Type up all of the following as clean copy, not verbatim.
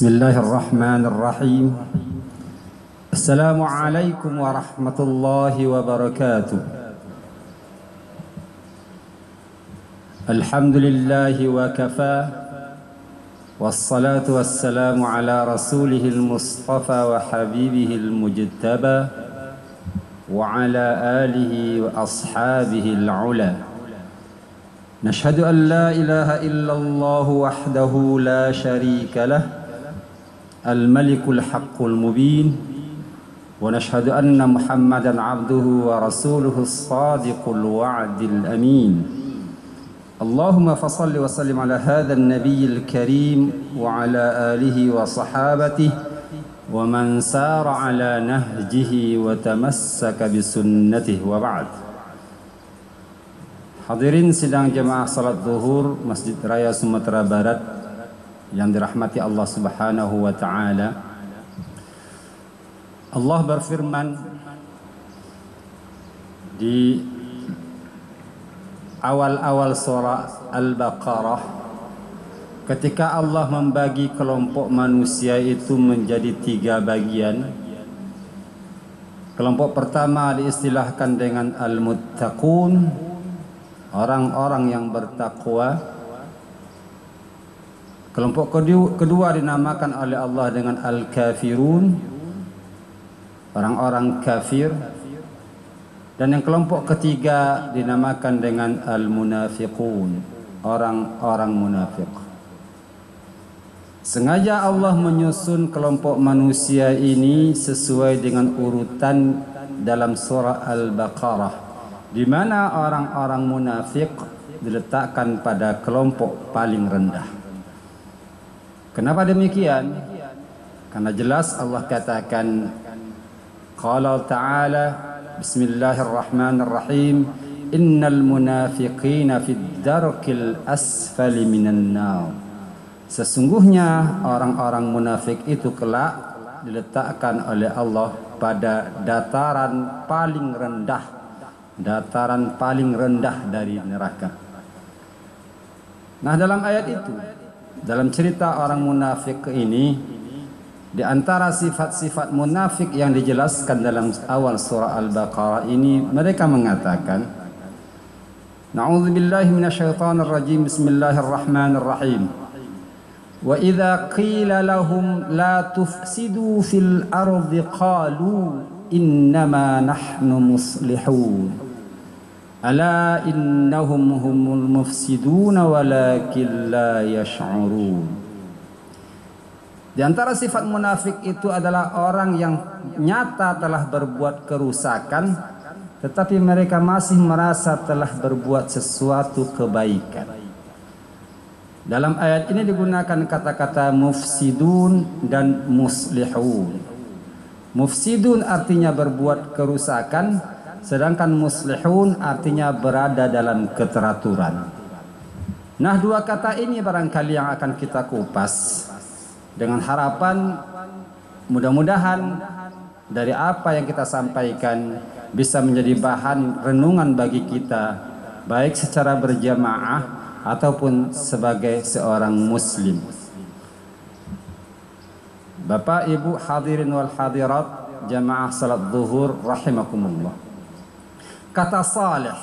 الله الرحمن الرحيم. السلام عليكم ورحمة الله وبركاته. الحمد لله وكفى، والصلاة والسلام على رسوله المصطفى وحبيبه المجتبى وعلى آله وأصحابه العلا. نشهد أن لا إله إلا الله وحده لا شريك له الملك الحق المبين، ونشهد أن محمدا عبده ورسوله الصادق الوعد الأمين. اللهم فصل وسلم على هذا النبي الكريم وعلى آله وصحابته ومن سار على نهجه وتمسك بسنته، وبعد. Hadirin sidang jemaah salat zuhur Masjid Raya Sumatera Barat yang dirahmati Allah Subhanahu wa taala. Allah berfirman di awal-awal surah Al-Baqarah ketika Allah membagi kelompok manusia itu menjadi 3 bagian. Kelompok pertama diistilahkan dengan al-muttaqun, orang-orang yang bertakwa. Kelompok kedua dinamakan oleh Allah dengan al-kafirun, orang-orang kafir. Dan yang kelompok ketiga dinamakan dengan al-munafiqun, orang-orang munafik. Sengaja Allah menyusun kelompok manusia ini sesuai dengan urutan dalam surah Al-Baqarah, di mana orang-orang munafik diletakkan pada kelompok paling rendah. Kenapa demikian? Karena jelas Allah katakan, qala ta'ala, bismillahirrahmanirrahim, innal munafiqina fid darkil asfali minan nar. Sesungguhnya orang-orang munafik itu kelak diletakkan oleh Allah pada dataran paling rendah, dataran paling rendah dari neraka. Nah, dalam ayat itu, dalam cerita orang munafik ini, di antara sifat-sifat munafik yang dijelaskan dalam awal surah Al-Baqarah ini, mereka mengatakan, na'udzubillahi minasyaitonir rajim, bismillahirrahmanirrahim. Wa idza qila lahum la tufsidu fil ardi qalu innama nahnu muslihun. Ala innahum humul mufsidun walakin la yash'urun. Di antara sifat munafik itu adalah orang yang nyata telah berbuat kerusakan, tetapi mereka masih merasa telah berbuat sesuatu kebaikan. Dalam ayat ini digunakan kata-kata mufsidun dan muslihun. Mufsidun artinya berbuat kerusakan, sedangkan muslihun artinya berada dalam keteraturan. Nah, 2 kata ini barangkali yang akan kita kupas dengan harapan mudah-mudahan dari apa yang kita sampaikan bisa menjadi bahan renungan bagi kita, baik secara berjamaah ataupun sebagai seorang muslim. Bapak, Ibu, hadirin wal hadirat jamaah salat zuhur rahimakumullah. Kata salih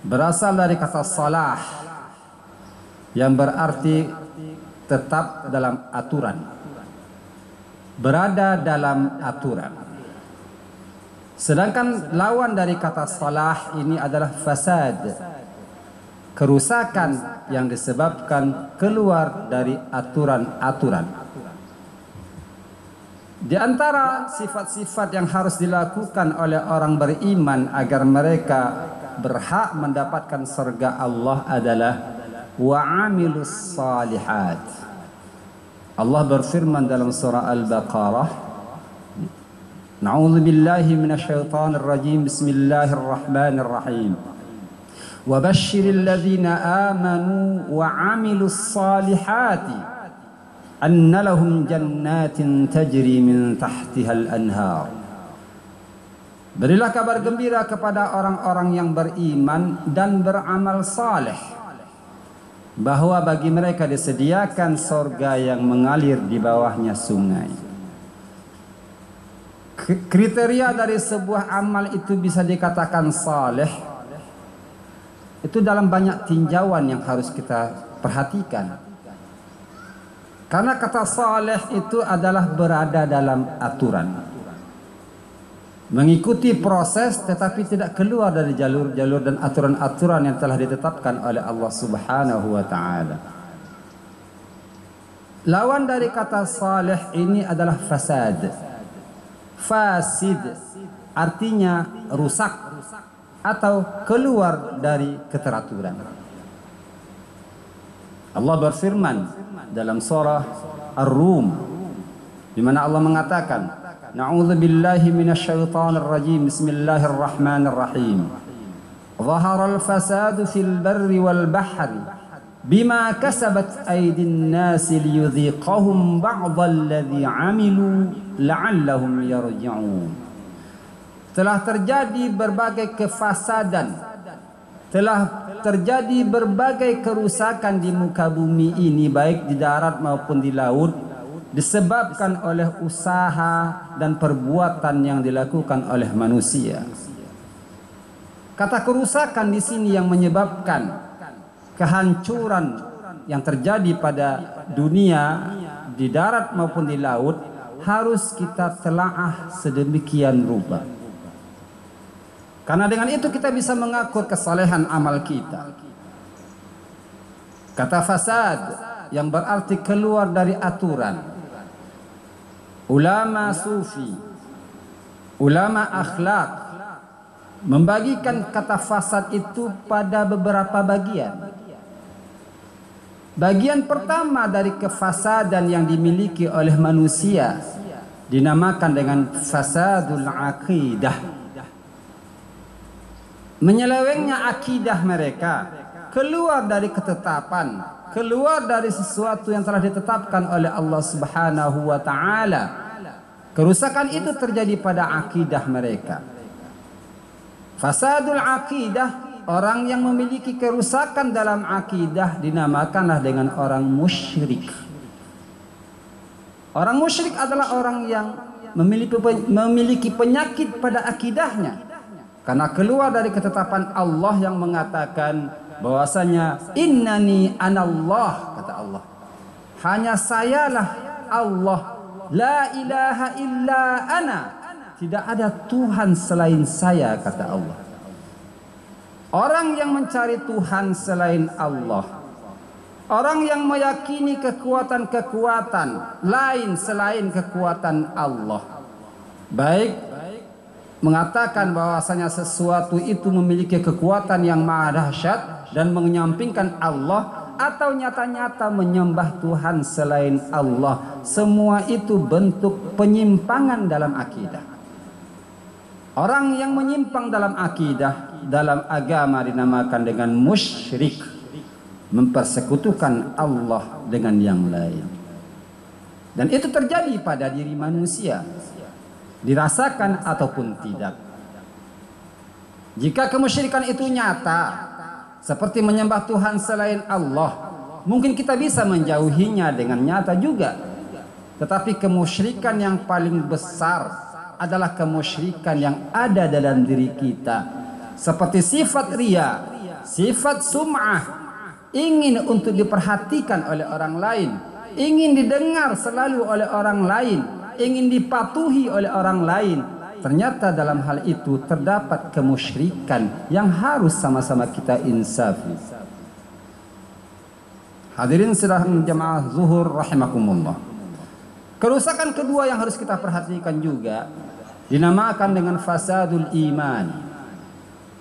berasal dari kata salah yang berarti tetap dalam aturan, berada dalam aturan. Sedangkan lawan dari kata salah ini adalah fasad, kerusakan yang disebabkan keluar dari aturan-aturan. Di antara sifat-sifat yang harus dilakukan oleh orang beriman agar mereka berhak mendapatkan surga Allah adalah wa'amilus salihat. Allah berfirman dalam surah Al-Baqarah, na'udzubillahi minasyaitonir rajim, bismillahirrahmanirrahim. Wa basyiril ladzina amanu wa 'amilus salihati anna lahum jannatin tajri min tahtihal anhar. Berilah kabar gembira kepada orang-orang yang beriman dan beramal saleh, bahwa bagi mereka disediakan sorga yang mengalir di bawahnya sungai. Kriteria dari sebuah amal itu bisa dikatakan saleh itu dalam banyak tinjauan yang harus kita perhatikan. Karena kata saleh itu adalah berada dalam aturan, mengikuti proses tetapi tidak keluar dari jalur-jalur dan aturan-aturan yang telah ditetapkan oleh Allah Subhanahu wa taala. Lawan dari kata saleh ini adalah fasad. Fasid artinya rusak atau keluar dari keteraturan. Allah berfirman dalam surah Ar-Rum di mana Allah mengatakan, Na'udzubillahi minasyaitonir rajim. Bismillahirrahmanirrahim. Zaharal fasadu fil barri wal bahri bima kasabat aydin nasi liyudhiqahum ba'dalladzi 'amilu la'allahum yarji'un. Telah terjadi berbagai kefasadan, telah terjadi berbagai kerusakan di muka bumi ini, baik di darat maupun di laut, disebabkan oleh usaha dan perbuatan yang dilakukan oleh manusia. Kata kerusakan di sini yang menyebabkan kehancuran yang terjadi pada dunia di darat maupun di laut harus kita telaah sedemikian rupa. Karena dengan itu kita bisa mengakur kesalehan amal kita. Kata fasad yang berarti keluar dari aturan. Ulama sufi, ulama akhlak membagikan kata fasad itu pada beberapa bagian. Bagian pertama dari kefasadan yang dimiliki oleh manusia dinamakan dengan fasadul aqidah. Menyelewengnya akidah mereka, keluar dari ketetapan, keluar dari sesuatu yang telah ditetapkan oleh Allah Subhanahu wa taala. Kerusakan itu terjadi pada akidah mereka. Fasadul aqidah, orang yang memiliki kerusakan dalam akidah dinamakanlah dengan orang musyrik. Orang musyrik adalah orang yang memiliki penyakit pada akidahnya. Karena keluar dari ketetapan Allah yang mengatakan bahwasanya innani anallah, kata Allah. Hanya sayalah Allah. La ilaha illa ana. Tidak ada Tuhan selain saya, kata Allah. Orang yang mencari Tuhan selain Allah, orang yang meyakini kekuatan-kekuatan lain selain kekuatan Allah, baik mengatakan bahwasanya sesuatu itu memiliki kekuatan yang maha dahsyat dan menyampingkan Allah, atau nyata-nyata menyembah Tuhan selain Allah, semua itu bentuk penyimpangan dalam akidah. Orang yang menyimpang dalam akidah, dalam agama dinamakan dengan musyrik, mempersekutukan Allah dengan yang lain. Dan itu terjadi pada diri manusia, dirasakan ataupun tidak. Jika kemusyrikan itu nyata, seperti menyembah Tuhan selain Allah, mungkin kita bisa menjauhinya dengan nyata juga. Tetapi kemusyrikan yang paling besar adalah kemusyrikan yang ada dalam diri kita, seperti sifat riya, sifat sum'ah, ingin untuk diperhatikan oleh orang lain, ingin didengar selalu oleh orang lain, ingin dipatuhi oleh orang lain. Ternyata dalam hal itu terdapat kemusyrikan yang harus sama-sama kita insafi. Hadirin sidang jamaah zuhur rahimakumullah. Kerusakan kedua yang harus kita perhatikan juga dinamakan dengan fasadul iman.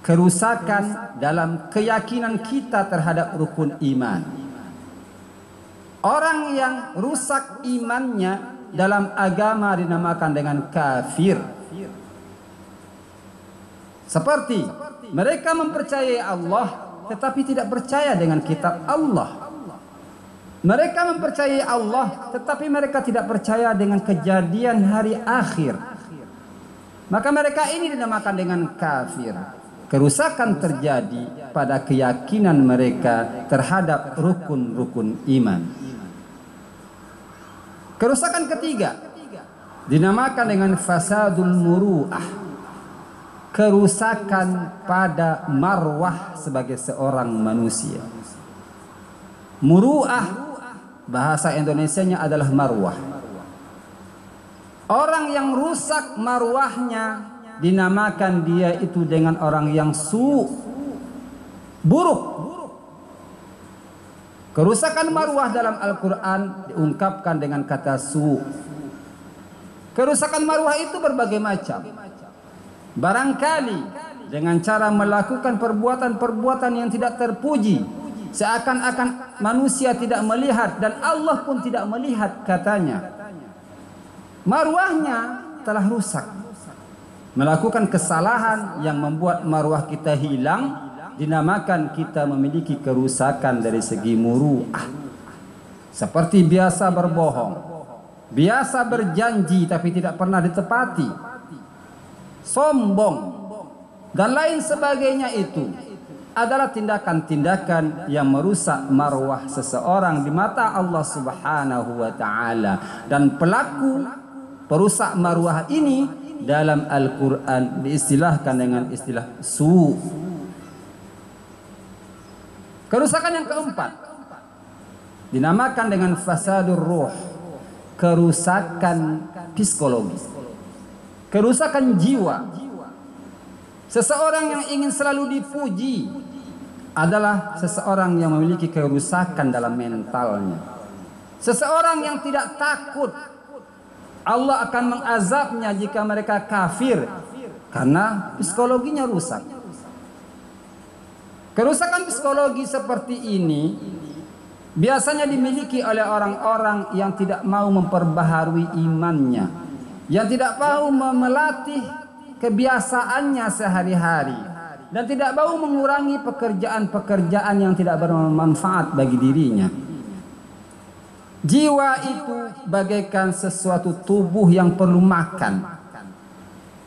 Kerusakan dalam keyakinan kita terhadap rukun iman. Orang yang rusak imannya dalam agama dinamakan dengan kafir. Seperti mereka mempercayai Allah tetapi tidak percaya dengan kitab Allah. Mereka mempercayai Allah tetapi mereka tidak percaya dengan kejadian hari akhir. Maka mereka ini dinamakan dengan kafir. kerusakan terjadi pada keyakinan mereka terhadap rukun-rukun iman. Kerusakan ketiga dinamakan dengan fasadul muru'ah, kerusakan pada marwah sebagai seorang manusia. Muru'ah bahasa Indonesianya adalah marwah. Orang yang rusak marwahnya dinamakan dia itu dengan orang yang buruk. Kerusakan marwah dalam Al-Quran diungkapkan dengan kata Kerusakan marwah itu berbagai macam. Barangkali dengan cara melakukan perbuatan-perbuatan yang tidak terpuji, seakan-akan manusia tidak melihat dan Allah pun tidak melihat katanya. Marwahnya telah rusak. Melakukan kesalahan yang membuat marwah kita hilang dinamakan kita memiliki kerusakan dari segi muru'ah. Seperti biasa berbohong, biasa berjanji tapi tidak pernah ditepati, sombong dan lain sebagainya, itu adalah tindakan-tindakan yang merusak marwah seseorang di mata Allah Subhanahu wa taala. Dan pelaku perusak marwah ini dalam Al-Quran diistilahkan dengan istilah Kerusakan yang keempat dinamakan dengan fasadur ruh, kerusakan psikologi, kerusakan jiwa. Seseorang yang ingin selalu dipuji adalah seseorang yang memiliki kerusakan dalam mentalnya. Seseorang yang tidak takut Allah akan mengazabnya jika mereka kafir karena psikologinya rusak. Kerusakan psikologi seperti ini biasanya dimiliki oleh orang-orang yang tidak mau memperbaharui imannya, yang tidak mau melatih kebiasaannya sehari-hari, dan tidak mau mengurangi pekerjaan-pekerjaan yang tidak bermanfaat bagi dirinya. Jiwa itu bagaikan sesuatu tubuh yang perlu makan.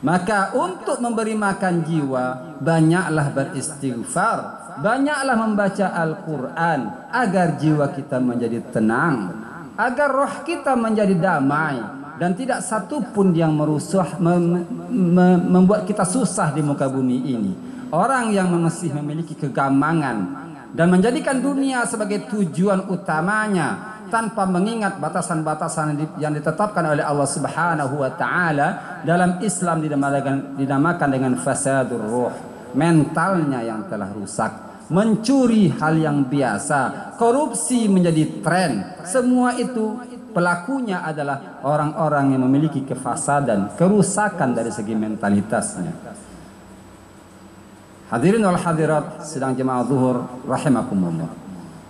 Maka untuk memberi makan jiwa, banyaklah beristighfar, banyaklah membaca Al-Quran agar jiwa kita menjadi tenang, agar roh kita menjadi damai, dan tidak satu pun yang membuat kita susah di muka bumi ini. Orang yang masih memiliki kegamangan dan menjadikan dunia sebagai tujuan utamanya tanpa mengingat batasan-batasan yang ditetapkan oleh Allah Subhanahu wa taala, dalam Islam dinamakan dengan fasadur ruh, mentalnya yang telah rusak. Mencuri hal yang biasa, korupsi menjadi tren. Semua itu pelakunya adalah orang-orang yang memiliki kefasadan, kerusakan dari segi mentalitasnya. Hadirin wal hadirat sidang jemaah zuhur rahimakumullah.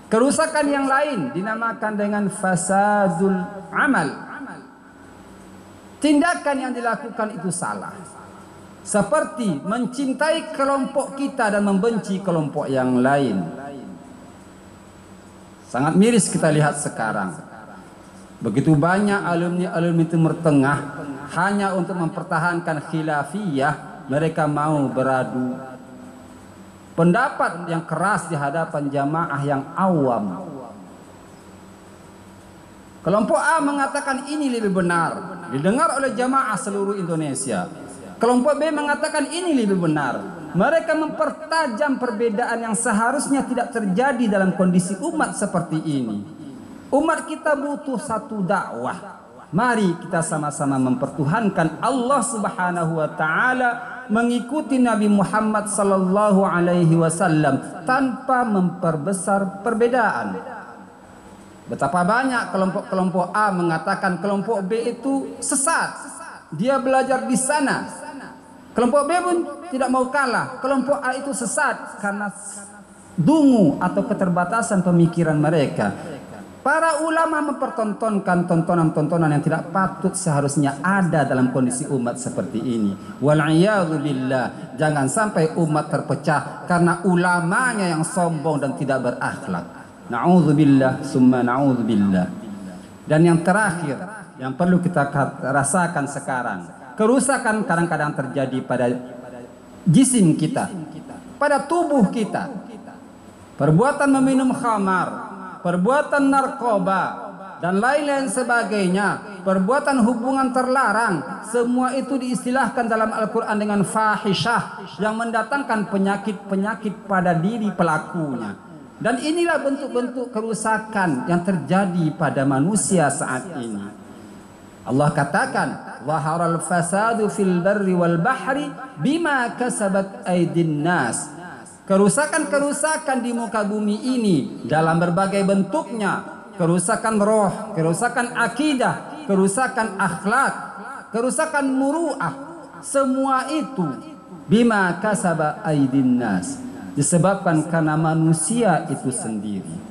Kerusakan yang lain dinamakan dengan fasadul amal. Tindakan yang dilakukan itu salah. Seperti mencintai kelompok kita dan membenci kelompok yang lain. Sangat miris kita lihat sekarang. Begitu banyak alumni-alumni Timur Tengah hanya untuk mempertahankan khilafiyah, mereka mau beradu pendapat yang keras di hadapan jamaah yang awam. Kelompok A mengatakan ini lebih benar, didengar oleh jamaah seluruh Indonesia. Kelompok B mengatakan ini lebih benar. Mereka mempertajam perbedaan yang seharusnya tidak terjadi dalam kondisi umat seperti ini. Umat kita butuh satu dakwah. Mari kita sama-sama mempertuhankan Allah Subhanahu wa taala, mengikuti Nabi Muhammad sallallahu alaihi wasallam tanpa memperbesar perbedaan. Betapa banyak kelompok-kelompok A mengatakan kelompok B itu sesat, dia belajar di sana. Kelompok B pun tidak mau kalah, kelompok A itu sesat karena dungu atau keterbatasan pemikiran mereka. Para ulama mempertontonkan tontonan-tontonan yang tidak patut seharusnya ada dalam kondisi umat seperti ini. Wal'iyadzu billah, jangan sampai umat terpecah karena ulamanya yang sombong dan tidak berakhlak. Na'udzubillah summa na'udzubillah. Dan yang terakhir yang perlu kita rasakan sekarang, kerusakan kadang-kadang terjadi pada jisim kita, pada tubuh kita. Perbuatan meminum khamar, perbuatan narkoba, dan lain-lain sebagainya, perbuatan hubungan terlarang, semua itu diistilahkan dalam Al-Quran dengan fahisyah yang mendatangkan penyakit-penyakit pada diri pelakunya. Dan inilah bentuk-bentuk kerusakan yang terjadi pada manusia saat ini. Allah katakan, zaharal fasadu fil barri wal bahri bima kasabat aydin nas. Kerusakan-kerusakan di muka bumi ini dalam berbagai bentuknya, kerusakan roh, kerusakan akidah, kerusakan akhlak, kerusakan muru'ah, semua itu bima kasaba aydin nas, disebabkan karena manusia itu sendiri.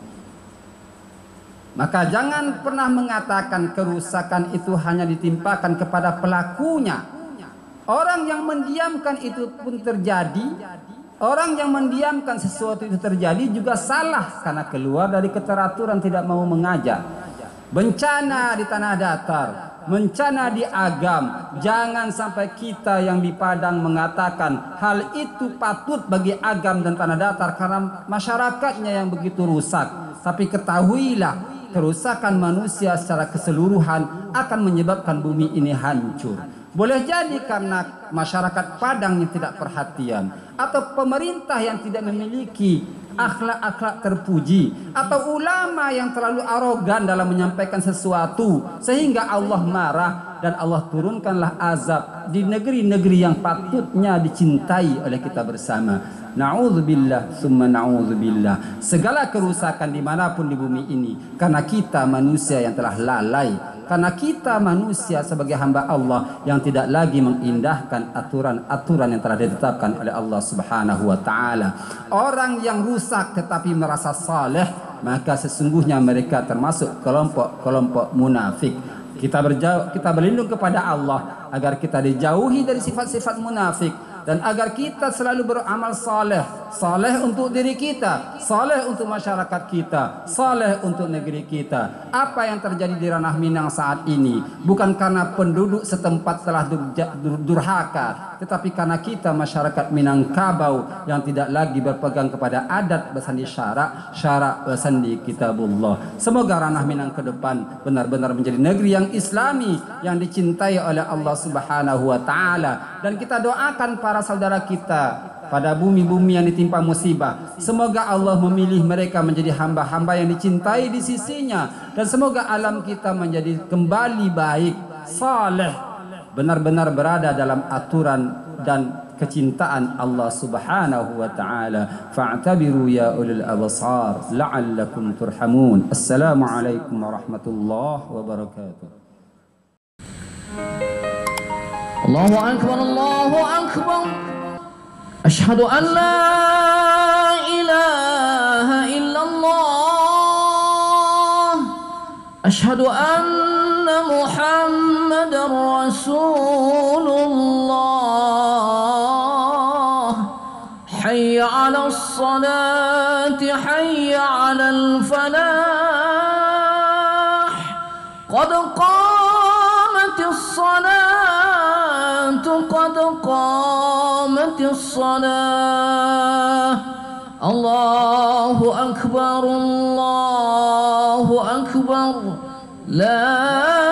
Maka jangan pernah mengatakan kerusakan itu hanya ditimpakan kepada pelakunya. Orang yang mendiamkan itu pun terjadi. Orang yang mendiamkan sesuatu itu terjadi juga salah karena keluar dari keteraturan, tidak mau mengajak. Bencana di tanah datar, bencana di agam. Jangan sampai kita yang di Padang mengatakan hal itu patut bagi agam dan tanah datar karena masyarakatnya yang begitu rusak. Tapi ketahuilah, kerusakan manusia secara keseluruhan akan menyebabkan bumi ini hancur. Boleh jadi karena masyarakat Padang yang tidak perhatian, atau pemerintah yang tidak memiliki akhlak-akhlak terpuji, atau ulama yang terlalu arogan dalam menyampaikan sesuatu sehingga Allah marah dan Allah turunkanlah azab di negeri-negeri yang patutnya dicintai oleh kita bersama. Na'udzubillah summa na'udzubillah. Segala kerusakan dimanapun di bumi ini karena kita manusia yang telah lalai, karena kita manusia sebagai hamba Allah yang tidak lagi mengindahkan aturan-aturan yang telah ditetapkan oleh Allah Subhanahu wa taala. Orang yang rusak tetapi merasa saleh, maka sesungguhnya mereka termasuk kelompok-kelompok munafik. Kita berlindung kepada Allah agar kita dijauhi dari sifat-sifat munafik, dan agar kita selalu beramal saleh, saleh untuk diri kita, saleh untuk masyarakat kita, saleh untuk negeri kita. Apa yang terjadi di ranah Minang saat ini bukan karena penduduk setempat telah durhaka, tetapi karena kita masyarakat Minangkabau yang tidak lagi berpegang kepada adat bersandi syarak bersandi kitabullah. Semoga ranah Minang ke depan benar-benar menjadi negeri yang islami, yang dicintai oleh Allah Subhanahu wa taala. Dan kita doakan para saudara kita pada bumi-bumi yang ditimpa musibah, semoga Allah memilih mereka menjadi hamba-hamba yang dicintai di sisinya, dan semoga alam kita menjadi kembali baik, saleh, benar-benar berada dalam aturan dan kecintaan Allah Subhanahu wa taala. Fa'tabiru ya ulul absar la'allakum turhamun. Assalamualaikum warahmatullahi wabarakatuh. Allahu akbar, Allahu akbar. Asyhadu an la ilaha illallah. Asyhadu anna Muhammadar Rasulullah. Hayya 'alas salati, hayya 'alal falah. Qad qamatis salat, qad qamatis salah. Allahu akbar, Allahu akbar. La